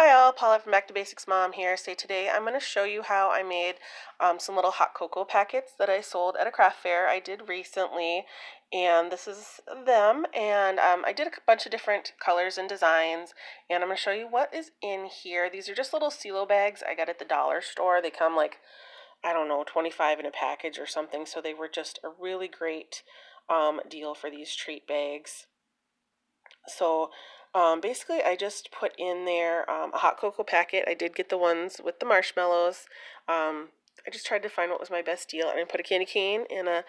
Hi all, Paula from Back to Basics Mom here. So today I'm going to show you how I made some little hot cocoa packets that I sold at a craft fair I did recently. And this is them. And I did a bunch of different colors and designs. And I'm going to show you what is in here. These are just little CeeLo bags I got at the dollar store. They come like, I don't know, 25 in a package or something. So they were just a really great deal for these treat bags. So basically, I just put in there a hot cocoa packet. I did get the ones with the marshmallows. I just tried to find what was my best deal, and I put a candy cane in a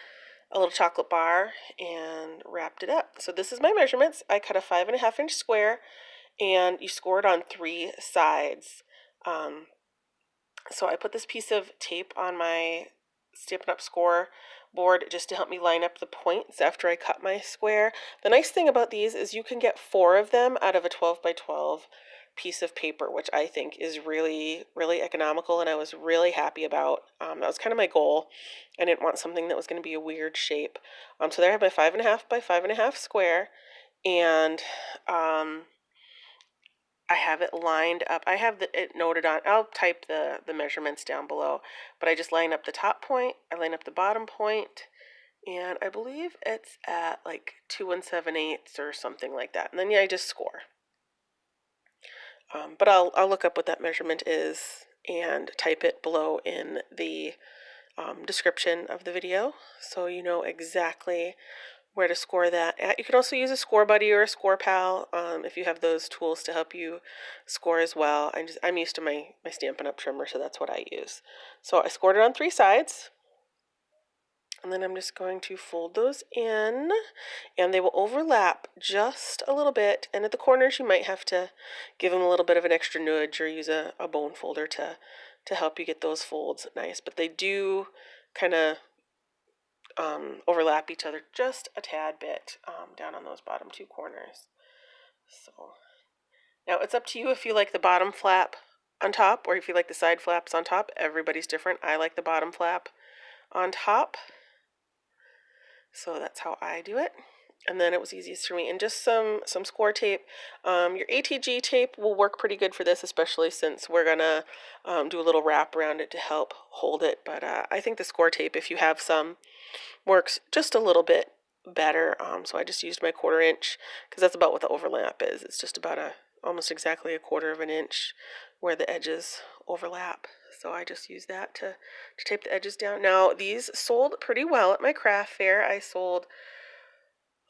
little chocolate bar and wrapped it up. So this is my measurements. I cut a 5.5-inch square, and you score it on 3 sides. Um, so I put this piece of tape on my Stampin' Up! Score board just to help me line up the points after I cut my square. The nice thing about these is you can get 4 of them out of a 12 by 12 piece of paper, which I think is really, really economical, and I was really happy about. That was kind of my goal. I didn't want something that was going to be a weird shape. So there I have my 5.5 by 5.5 square, and I have it lined up. I have it noted on. I'll type the measurements down below, but I just line up the top point, I line up the bottom point, and I believe it's at like 2 7/8 or something like that. And then yeah, I just score. But I'll look up what that measurement is and type it below in the description of the video, so you know exactly where to score that at. You can also use a score buddy or a score pal if you have those tools to help you score as well. I'm used to my Stampin' Up! Trimmer, so that's what I use. So I scored it on 3 sides, and then I'm just going to fold those in, and they will overlap just a little bit, and at the corners you might have to give them a little bit of an extra nudge or use a bone folder to help you get those folds nice, but they do kind of overlap each other just a tad bit down on those bottom 2 corners. So now it's up to you if you like the bottom flap on top or if you like the side flaps on top. Everybody's different. I like the bottom flap on top, so that's how I do it. And then it was easiest for me. And just some score tape. Your ATG tape will work pretty good for this, especially since we're gonna do a little wrap around it to help hold it. But I think the score tape, if you have some, works just a little bit better. So I just used my 1/4 inch because that's about what the overlap is. It's just about almost exactly a 1/4 of an inch where the edges overlap. So I just use that to tape the edges down. Now these sold pretty well at my craft fair. I sold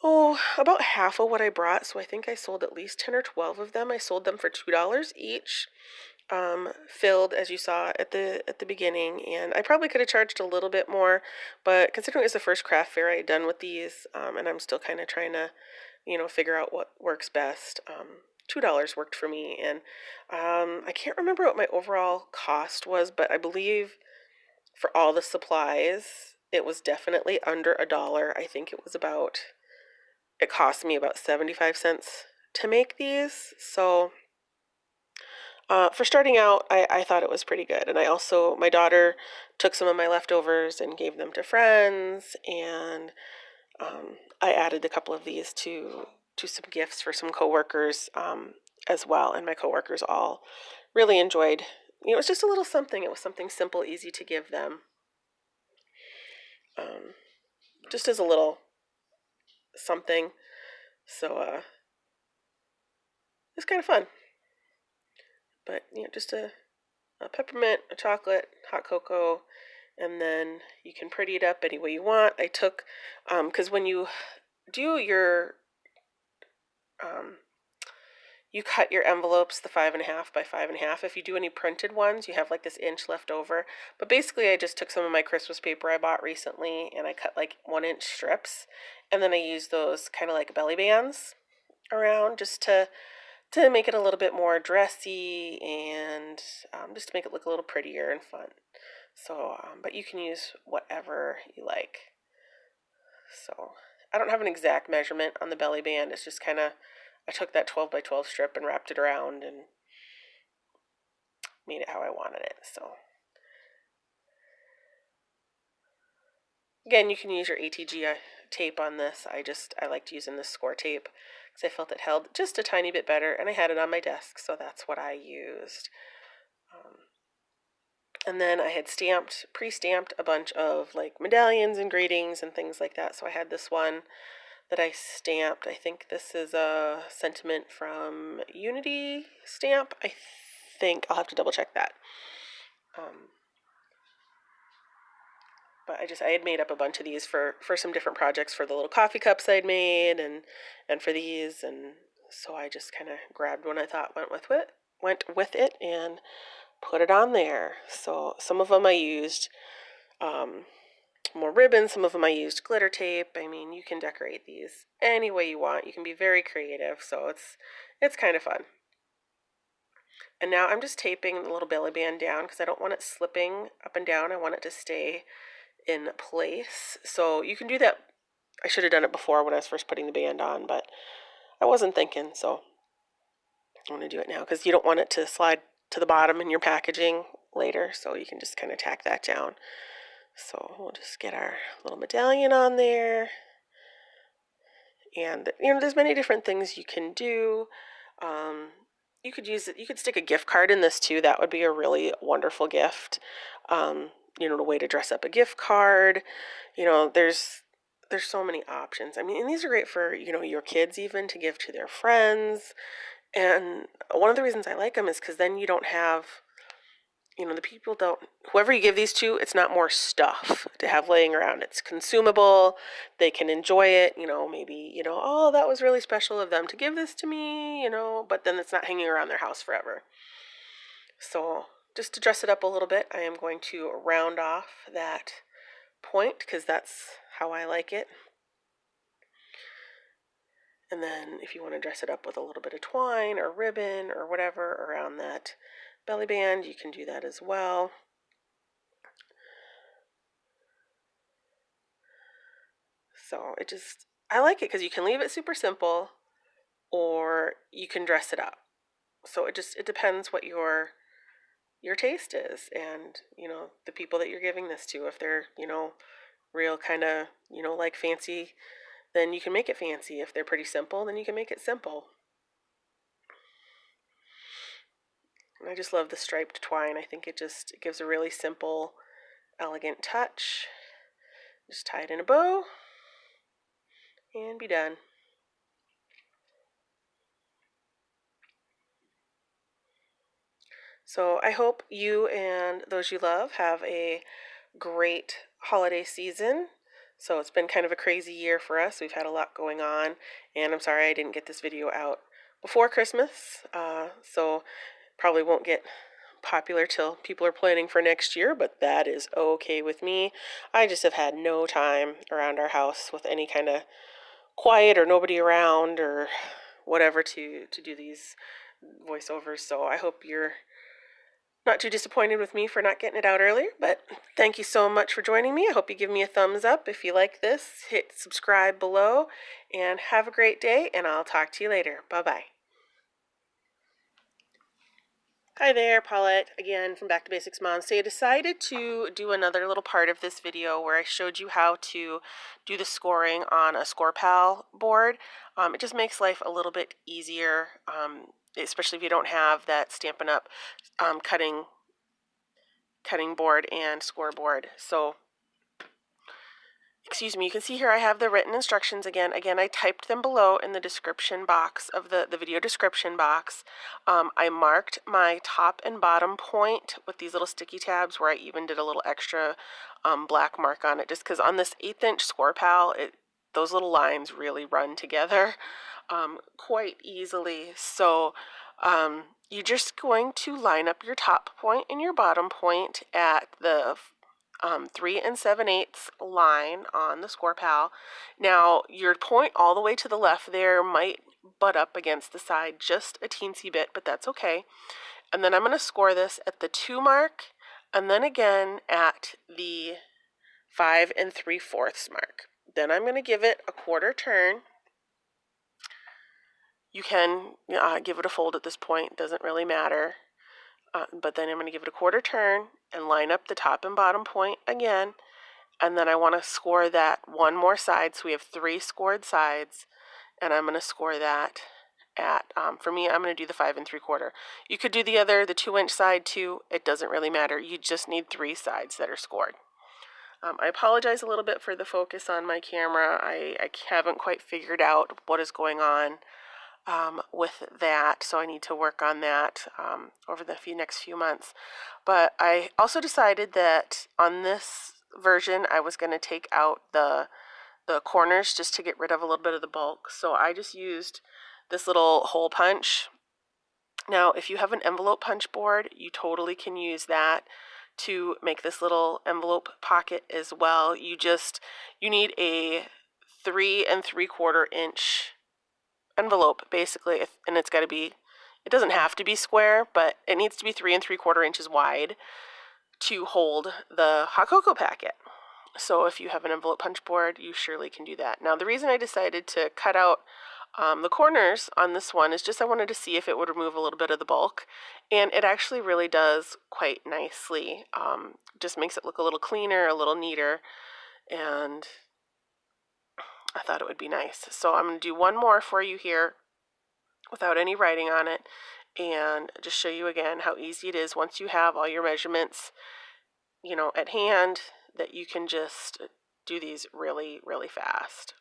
about half of what I brought, so I think I sold at least 10 or 12 of them. I sold them for $2 each. Filled, as you saw at the beginning, and I probably could have charged a little bit more, but considering it was the first craft fair I had done with these, and I'm still kind of trying to, figure out what works best. $2 worked for me, and I can't remember what my overall cost was, but I believe for all the supplies, it was definitely under $1. I think it cost me about 75 cents to make these, so for starting out, I thought it was pretty good. And my daughter took some of my leftovers and gave them to friends. And I added a couple of these to some gifts for some coworkers as well. And my coworkers all really enjoyed, it was just a little something. It was something simple, easy to give them. Just as a little something. So it's kind of fun. But, just a peppermint, a chocolate, hot cocoa, and then you can pretty it up any way you want. I took, because when you do you cut your envelopes the 5.5 by 5.5. If you do any printed ones, you have like this inch left over. But basically, I just took some of my Christmas paper I bought recently, and I cut like 1-inch strips, and then I used those kind of like belly bands around just to make it a little bit more dressy and just to make it look a little prettier and fun. So, but you can use whatever you like. So, I don't have an exact measurement on the belly band. It's just kind of, I took that 12 by 12 strip and wrapped it around and made it how I wanted it. So, again, you can use your ATG tape on this. I liked using this score tape because I felt it held just a tiny bit better, and I had it on my desk, so that's what I used. And then I had pre-stamped a bunch of like medallions and greetings and things like that. So I had this one that I stamped. I think this is a sentiment from Unity stamp. I think I'll have to double check that. But I had made up a bunch of these for some different projects for the little coffee cups I'd made and for these, and so I just kind of grabbed one I thought went with it and put it on there. So some of them I used more ribbon, some of them I used glitter tape. I mean, you can decorate these any way you want. You can be very creative, so it's kind of fun. And now I'm just taping the little belly band down because I don't want it slipping up and down. I want it to stay in place. So you can do that. I should have done it before when I was first putting the band on, but I wasn't thinking, so I'm going to do it now because you don't want it to slide to the bottom in your packaging later, so you can just kind of tack that down. So we'll just get our little medallion on there. And, there's many different things you can do. You could use it. You could stick a gift card in this too. That would be a really wonderful gift. A way to dress up a gift card. There's so many options. I mean, and these are great for, your kids even to give to their friends. And one of the reasons I like them is because then you don't have, the people don't, whoever you give these to, it's not more stuff to have laying around. It's consumable. They can enjoy it, maybe, oh, that was really special of them to give this to me, but then it's not hanging around their house forever. So just to dress it up a little bit, I am going to round off that point because that's how I like it. And then if you want to dress it up with a little bit of twine or ribbon or whatever around that belly band, you can do that as well. So I like it because you can leave it super simple or you can dress it up. So it depends what your taste is and, the people that you're giving this to. If they're, real kind of, like fancy, then you can make it fancy. If they're pretty simple, then you can make it simple. And I just love the striped twine. I think it gives a really simple, elegant touch. Just tie it in a bow and be done. So I hope you and those you love have a great holiday season. So it's been kind of a crazy year for us. We've had a lot going on, and I'm sorry I didn't get this video out before Christmas. So probably won't get popular till people are planning for next year, but that is okay with me. I just have had no time around our house with any kind of quiet or nobody around or whatever to do these voiceovers. So I hope you're not too disappointed with me for not getting it out earlier, but thank you so much for joining me. I hope you give me a thumbs up if you like this. Hit subscribe below, and have a great day, and I'll talk to you later. Bye-bye. Hi there, Paulette, again from Back to Basics Mom. So I decided to do another little part of this video where I showed you how to do the scoring on a ScorePal board. It just makes life a little bit easier, especially if you don't have that Stampin' Up! Cutting board and scoreboard. So excuse me, you can see here I have the written instructions again. Again, I typed them below in the description box of the video description box. I marked my top and bottom point with these little sticky tabs where I even did a little extra black mark on it just because on this 1/8" score pal, those little lines really run together quite easily. So you're just going to line up your top point and your bottom point at the 3 7/8 line on the score pal. Now your point all the way to the left there might butt up against the side just a teensy bit, but that's okay. And then I'm going to score this at the 2 mark and then again at the 5 3/4 mark. Then I'm going to give it a quarter turn. You can give it a fold at this point, doesn't really matter. But then I'm going to give it a quarter turn and line up the top and bottom point again. And then I want to score that one more side. So we have 3 scored sides, and I'm going to score that at, for me, I'm going to do the 5 3/4. You could do the 2-inch side too. It doesn't really matter. You just need 3 sides that are scored. I apologize a little bit for the focus on my camera. I haven't quite figured out what is going on with that, so I need to work on that over the next few months. But I also decided that on this version I was going to take out the corners just to get rid of a little bit of the bulk. So I just used this little hole punch. Now, if you have an envelope punch board, you totally can use that to make this little envelope pocket as well. You need a 3 3/4 inch envelope basically, and it's got to be, it doesn't have to be square, but it needs to be 3 3/4 inches wide to hold the hot cocoa packet. So if you have an envelope punch board, you surely can do that. Now, the reason I decided to cut out the corners on this one is just I wanted to see if it would remove a little bit of the bulk, and it actually really does quite nicely. Just makes it look a little cleaner, a little neater, and I thought it would be nice. So I'm going to do one more for you here without any writing on it, and just show you again how easy it is once you have all your measurements, at hand, that you can just do these really, really fast.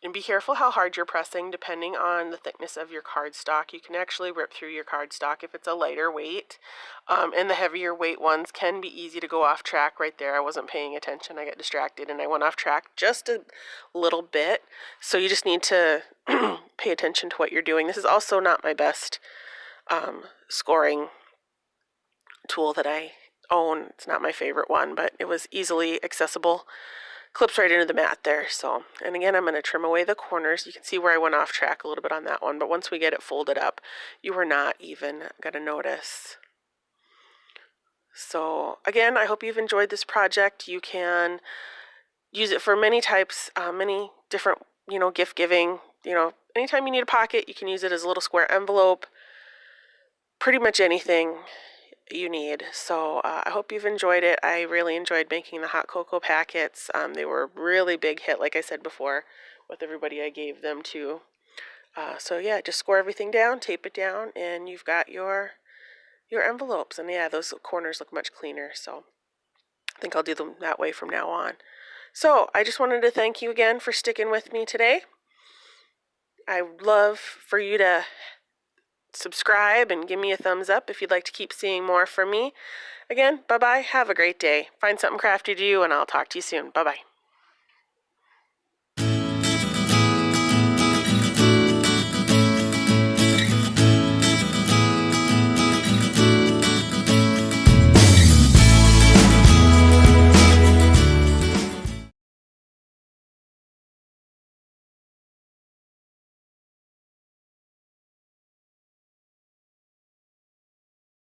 And be careful how hard you're pressing depending on the thickness of your cardstock. You can actually rip through your cardstock if it's a lighter weight. And the heavier weight ones can be easy to go off track right there. I wasn't paying attention. I got distracted and I went off track just a little bit. So you just need to pay attention to what you're doing. This is also not my best scoring tool that I own. It's not my favorite one, but it was easily accessible. Clips right into the mat there. So, and again, I'm going to trim away the corners. You can see where I went off track a little bit on that one, but once we get it folded up, you are not even going to notice. So again, I hope you've enjoyed this project. You can use it for many types, many different, gift giving. Anytime you need a pocket, you can use it as a little square envelope. Pretty much anything you need. So I hope you've enjoyed it. I really enjoyed making the hot cocoa packets. They were a really big hit, like I said before, with everybody I gave them to. So yeah, just score everything down, tape it down, and you've got your envelopes. And yeah, those corners look much cleaner. So I think I'll do them that way from now on. So I just wanted to thank you again for sticking with me today. I'd love for you to subscribe and give me a thumbs up if you'd like to keep seeing more from me. Again, bye-bye. Have a great day. Find something crafty to do, and I'll talk to you soon. Bye-bye.